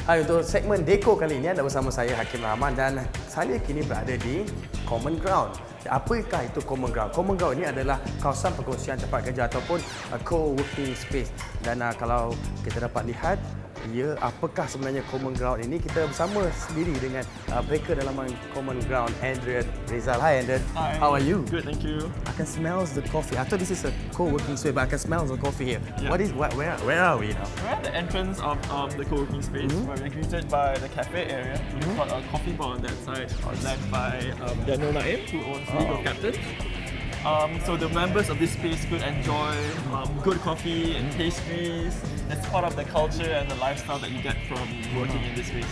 Untuk segmen Deko kali ini anda bersama saya Hakim Rahman dan saya kini berada di Common Ground. Apakah itu Common Ground? Common Ground ini adalah kawasan perkongsian tempat kerja ataupun co-working space. Dan kalau kita dapat lihat, apakah sebenarnya Common Ground ini? Kita bersama sendiri dengan PEREKA dalaman Common Ground, Adrien Ritzal. Hi, Adrien. Hi. How are you? Good, thank you. I can smell the coffee. I thought this is a co-working space, but I can smell the coffee here. Yeah. Where are we now? We're at the entrance of the co-working space, where we're greeted by the cafe area. We've got a coffee bar on that side, led by Daniel Naim, who owns League of Captains. So the members of this space could enjoy good coffee and pastries. That's part of the culture and the lifestyle that you get from working in this space.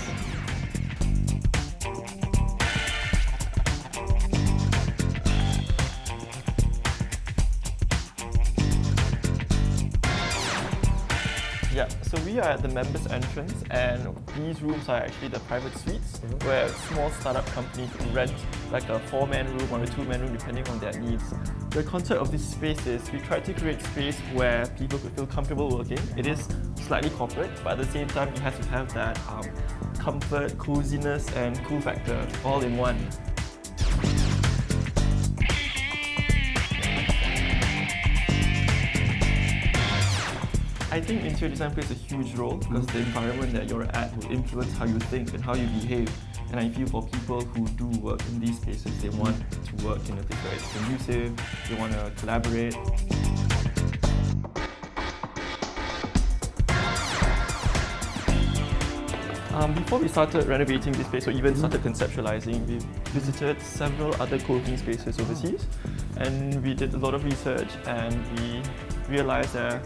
Yeah, so we are at the members' entrance, and these rooms are actually the private suites where a small startup company can rent like a 4-man room or a 2-man room depending on their needs. The concept of this space is we try to create space where people could feel comfortable working. It is slightly corporate, but at the same time it has to have that comfort, coziness and cool factor all in one. I think interior design plays a huge role because the environment that you're at will influence how you think and how you behave. And I feel for people who do work in these spaces, they want to work in a place where it's conducive, they want to collaborate. Before we started renovating this place or even started conceptualizing, we visited several other co-working spaces overseas, and we did a lot of research and we realized that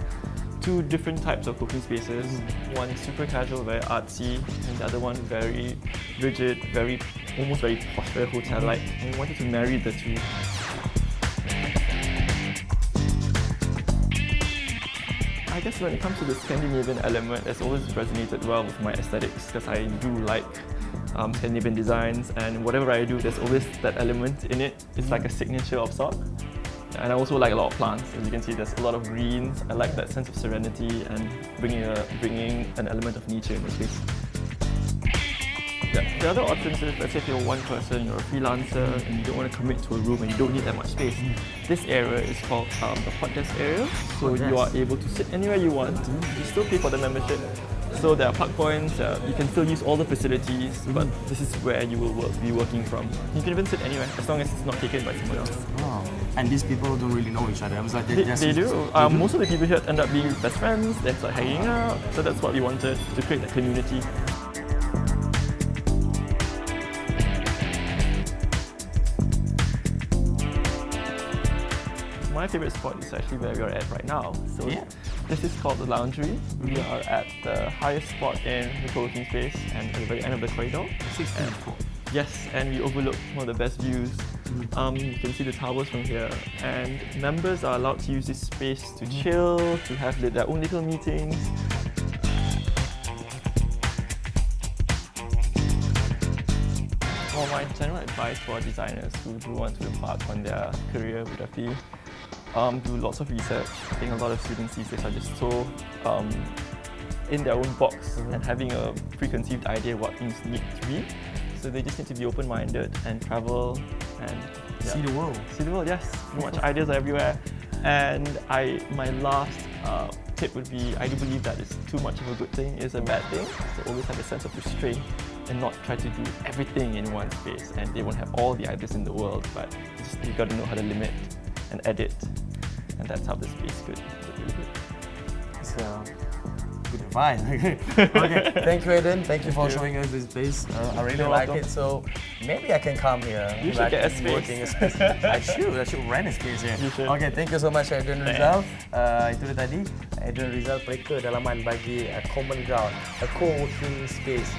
two different types of co-working spaces. One super casual, very artsy, and the other one very rigid, almost very posh, very hotel-like. And we wanted to marry the two. I guess when it comes to the Scandinavian element, it's always resonated well with my aesthetics because I do like Scandinavian designs, and whatever I do, there's always that element in it. It's like a signature of sort. And I also like a lot of plants. As you can see, there's a lot of greens. I like that sense of serenity and bringing an element of nature in the space. Yeah. The other options is, let's say if you're one person, you're a freelancer, and you don't want to commit to a room and you don't need that much space. This area is called the hot desk area. So you are able to sit anywhere you want. You still pay for the membership. So there are park points, you can still use all the facilities, but this is where you will be working from. You can even sit anywhere, as long as it's not taken by someone else. Oh. And these people don't really know each other. I was like, they do. Most of the people here end up being best friends, they start hanging out, so that's what we wanted, to create that community. My favorite spot is actually where we are at right now. So this is called the laundry. We are at the highest spot in the co-working space and at the very end of the corridor. 16th floor. Yes, and we overlook one of the best views. You can see the towers from here, and members are allowed to use this space to chill, to have their own little meetings. For my general advice for designers who do want to embark on their career with a fee, do lots of research. I think a lot of students these days are just so in their own box and having a preconceived idea what things need to be. So they just need to be open-minded and travel and see the world. See the world, yes. Much ideas are everywhere. And my last tip would be, I do believe that it's too much of a good thing is a bad thing. So always have a sense of restraint and not try to do everything in one space. And they won't have all the ideas in the world, but you got to know how to limit and edit, and that's how the space could get really good. It's good advice. Okay, thank you, Adrien. Thank you for showing us this place. I really like it. So maybe I can come here. You should get a space. I should rent a space here. You should. Okay, thank you so much, Adrien Ritzal. Itu dia tadi, Adrien Ritzal, PEREKA dalaman bagi Common Ground, a co-working space.